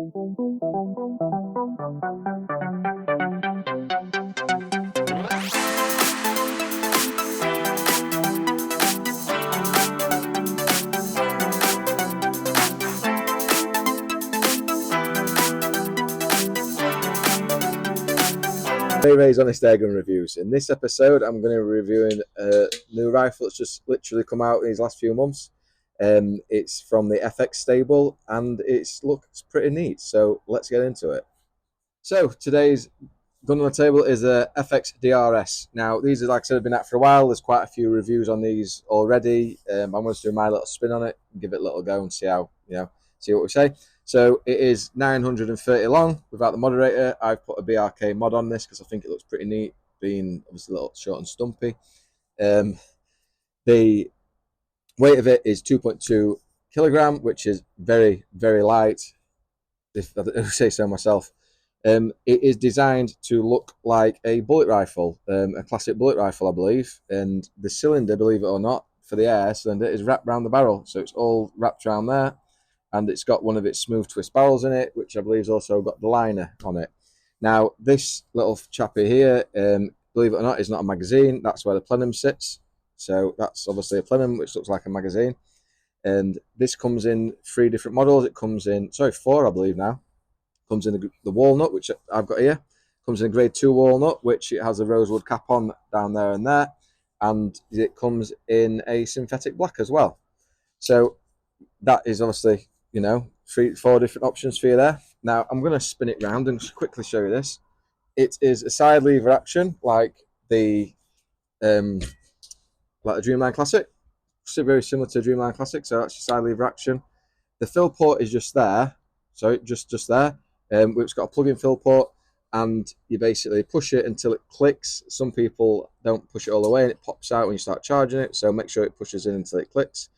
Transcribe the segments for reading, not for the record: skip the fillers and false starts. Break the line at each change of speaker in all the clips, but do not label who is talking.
Hey Ray's Honest Airgun Reviews. In this episode, I'm going to be reviewing a new rifle that's just literally come out in these last few months. It's from the FX stable and it looks pretty neat. So let's get into it. So today's gun on the table is a FX DRS. Now these are, like I said, have been out for a while. There's quite a few reviews on these already. I'm going to do my little spin on it and give it a little go and see how, see what we say. So it is 930 long without the moderator. I've put a BRK mod on this because I think it looks pretty neat, being obviously a little short and stumpy. The weight of it is 2.2 kilogram, which is very, very light, if I say so myself. It is designed to look like a bullet rifle, a classic bullet rifle, I believe. And the cylinder, believe it or not, for the air cylinder is wrapped around the barrel. So it's all wrapped around there. And it's got one of its smooth twist barrels in it, which I believe has also got the liner on it. Now, this little chappy here, believe it or not, is not a magazine. That's where the plenum sits. So that's obviously a plenum, which looks like a magazine. And this comes in 3 different models. It comes in, 4, I believe now. Comes in the walnut, which I've got here. Comes in a grade 2 walnut, which it has a rosewood cap on down there and there. And it comes in a synthetic black as well. So that is obviously, 3-4 different options for you there. Now I'm going to spin it round and quickly show you this. It is a side lever action like the Dreamline Classic. So very similar to Dreamline Classic. So that's your side lever action. The fill port is just there. So just there. It's got a plug-in fill port, and you basically push it until it clicks. Some people don't push it all the way and it pops out when you start charging it. So make sure it pushes in until it clicks.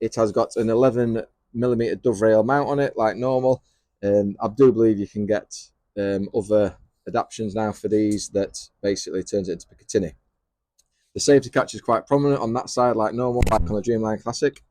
It has got an 11mm doverail mount on it, like normal. I do believe you can get other adaptions now for these that basically turns it into Picatinny. The safety catch is quite prominent on that side, like normal, like on a Dreamline Classic.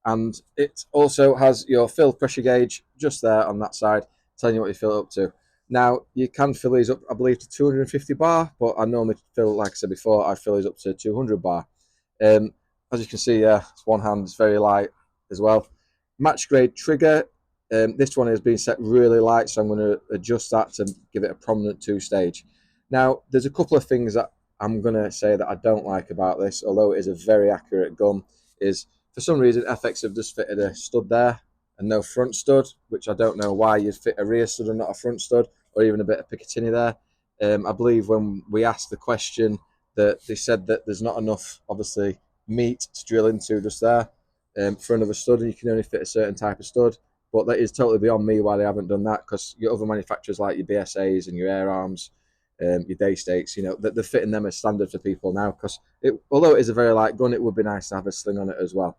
And it also has your fill pressure gauge just there on that side, telling you what you fill it up to. Now, you can fill these up, I believe, to 250 bar, but I normally fill, like I said before, I fill these up to 200 bar. As you can see, one hand is very light as well. Match grade trigger. This one has been set really light, so I'm going to adjust that to give it a prominent 2-stage. Now, there's a couple of things that I'm going to say that I don't like about this, although it is a very accurate gun, is for some reason FX have just fitted a stud there and no front stud, which I don't know why you'd fit a rear stud and not a front stud, or even a bit of Picatinny there. I believe when we asked the question, that they said that there's not enough, obviously, meat to drill into just there for another stud, and you can only fit a certain type of stud. But that is totally beyond me why they haven't done that, because your other manufacturers like your BSAs and your Air Arms, your Day Stakes, that they're fitting them as standard for people now, because although it is a very light gun, it would be nice to have a sling on it as well.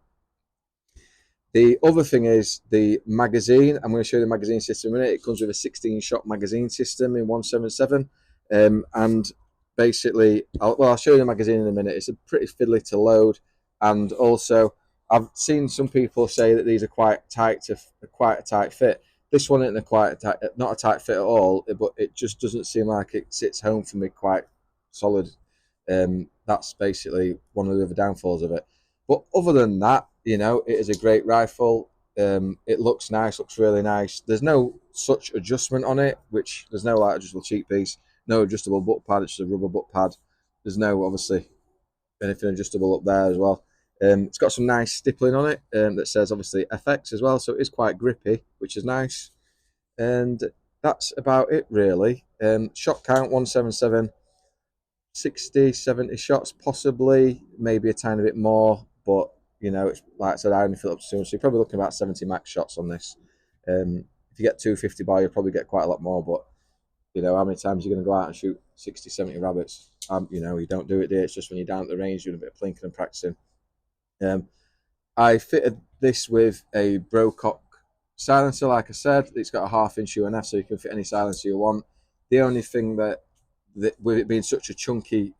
The other thing is the magazine. I'm going to show you the magazine system in a minute. It comes with a 16-shot magazine system in 177, and basically, I'll show you the magazine in a minute. It's a pretty fiddly to load, and also I've seen some people say that these are quite a tight fit. This one isn't not a tight fit at all, but it just doesn't seem like it sits home for me quite solid. That's basically one of the other downfalls of it. But other than that, it is a great rifle. It looks nice, looks really nice. There's no such adjustment on it, which there's no adjustable cheek piece, no adjustable butt pad. It's just a rubber butt pad. There's no obviously anything adjustable up there as well. It's got some nice stippling on it that says obviously FX as well, so it is quite grippy, which is nice. And that's about it really. Shot count 177, 60, 70 shots possibly, maybe a tiny bit more, but it's like I said, I only fill up to 200, so you're probably looking at about 70 max shots on this. If you get 250 bar, you'll probably get quite a lot more, but how many times you're going to go out and shoot 60, 70 rabbits? You don't do it there. It's just when you're down at the range doing a bit of plinking and practicing. I fitted this with a Brocock silencer, like I said. It's got a 1/2-inch UNF, so you can fit any silencer you want. The only thing that with it being such a chunky,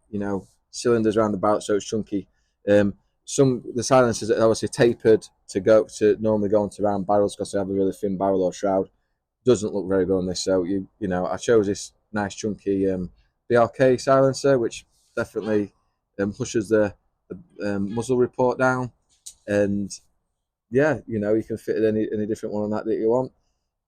cylinders around the bout, so it's chunky. The silencers are obviously tapered to normally go into round barrels because they have a really thin barrel or shroud. doesn't look very good on this. So you know, I chose this nice chunky BRK silencer, which definitely pushes the muzzle report down. And yeah, you know, you can fit any different one on that you want.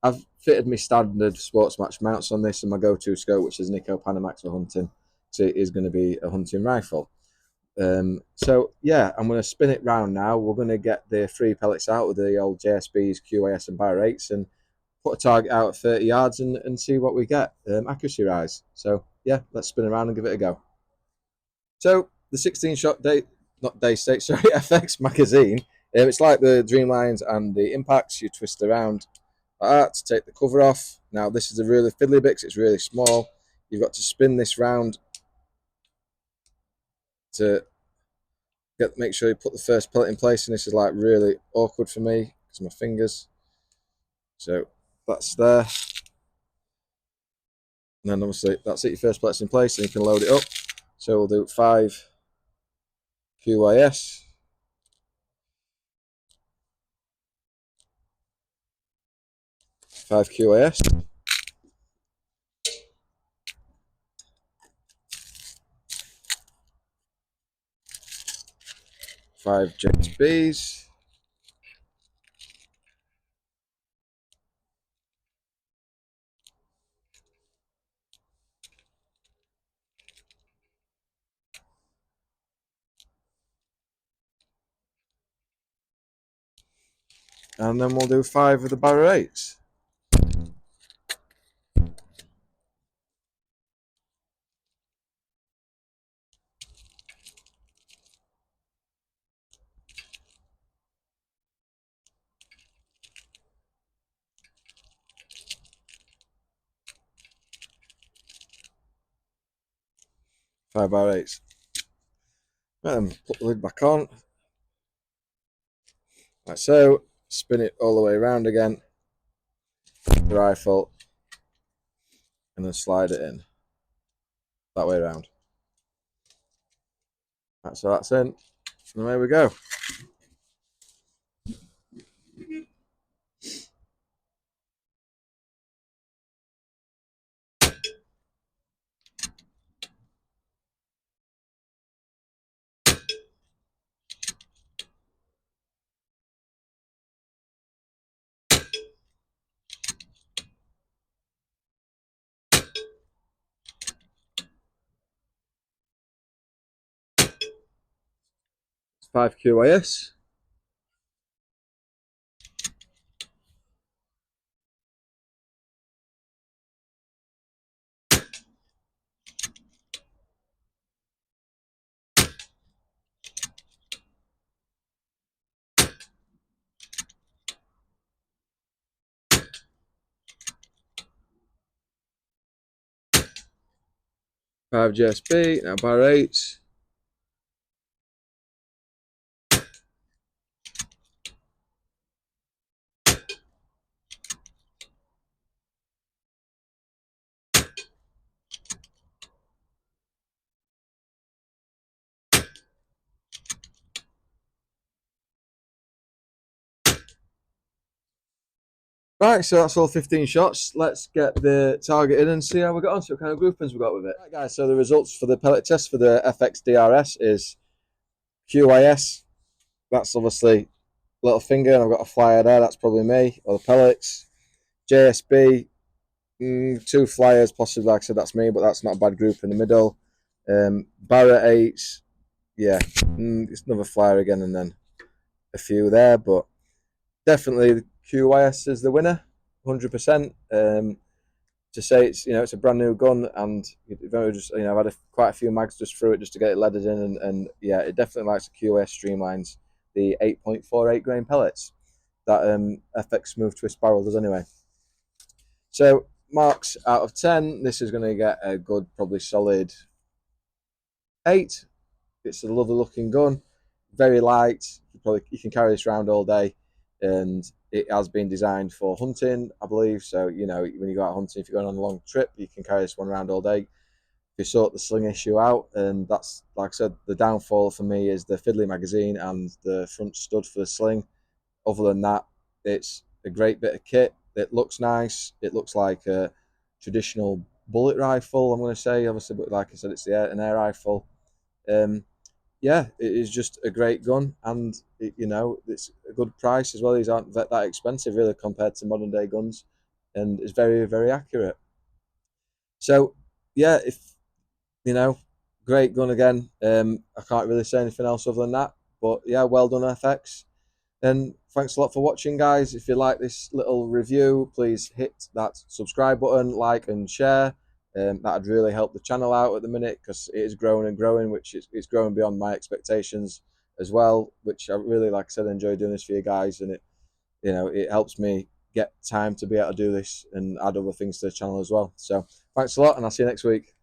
I've fitted my standard sports match mounts on this, and my go-to scope, which is Nikko Panamax for hunting. So it is going to be a hunting rifle. So yeah, I'm going to spin it round now. We're going to get the 3 pellets out with the old JSBs, QYS, and Barra 8s, and put a target out at 30 yards and see what we get accuracy rise. So yeah, let's spin around and give it a go. So the 16-shot not day state, sorry, FX magazine. It's like the Dreamlines and the Impacts. You twist around like that to take the cover off. Now this is a really fiddly bit, 'cause it's really small. You've got to spin this round to make sure you put the first pellet in place, and this is like really awkward for me because of my fingers. So that's there. And then obviously that's it, your first pellet's in place, and you can load it up. So we'll do 5 QYS. 5 QYS. 5 JSBs. And then we'll do 5 of the Barra 8s. Five Barra 8s. And then put the lid back on. Like so. Spin it all the way around again. The rifle. And then slide it in. That way around. Right, so that's in. And there we go. It's 5 QYS. Five JSB, now Barra 8s. Right, so that's all 15 shots. Let's get the target in and see how we got on. So what kind of groupings we got with it. Right, guys, so the results for the pellet test for the FX DRS is QYS. That's obviously little finger, and I've got a flyer there. That's probably me, or the pellets. JSB, 2 flyers, possibly, like I said, that's me, but that's not a bad group in the middle. Barra 8s, yeah, it's another flyer again, and then a few there, but definitely the QYS is the winner, 100%. To say it's a brand new gun, and I've had quite a few mags just through it just to get it leaded in, and yeah, it definitely likes the QYS streamlines, the 8.48 grain pellets that FX Smooth Twist barrel does anyway. So marks out of 10, this is going to get a good, probably solid 8. It's a lovely looking gun, very light. You can carry this around all day, and it has been designed for hunting, I believe. So when you go out hunting, if you're going on a long trip, you can carry this one around all day. If you sort the sling issue out, and that's, like I said, the downfall for me is the fiddly magazine and the front stud for the sling. Other than that, it's a great bit of kit. it looks nice. It looks like a traditional bullet rifle, I'm going to say, obviously, but like I said, it's an air rifle. Yeah, it is just a great gun, and it's a good price as well. These aren't that expensive really compared to modern day guns, and it's very, very accurate. So yeah, if great gun again. I can't really say anything else other than that. But yeah, well done, FX. And thanks a lot for watching, guys. If you like this little review, please hit that subscribe button, like and share. That'd really help the channel out at the minute, because it is growing and growing, which it's growing beyond my expectations as well. Which I really, like I said, enjoy doing this for you guys, and it helps me get time to be able to do this and add other things to the channel as well. So thanks a lot, and I'll see you next week.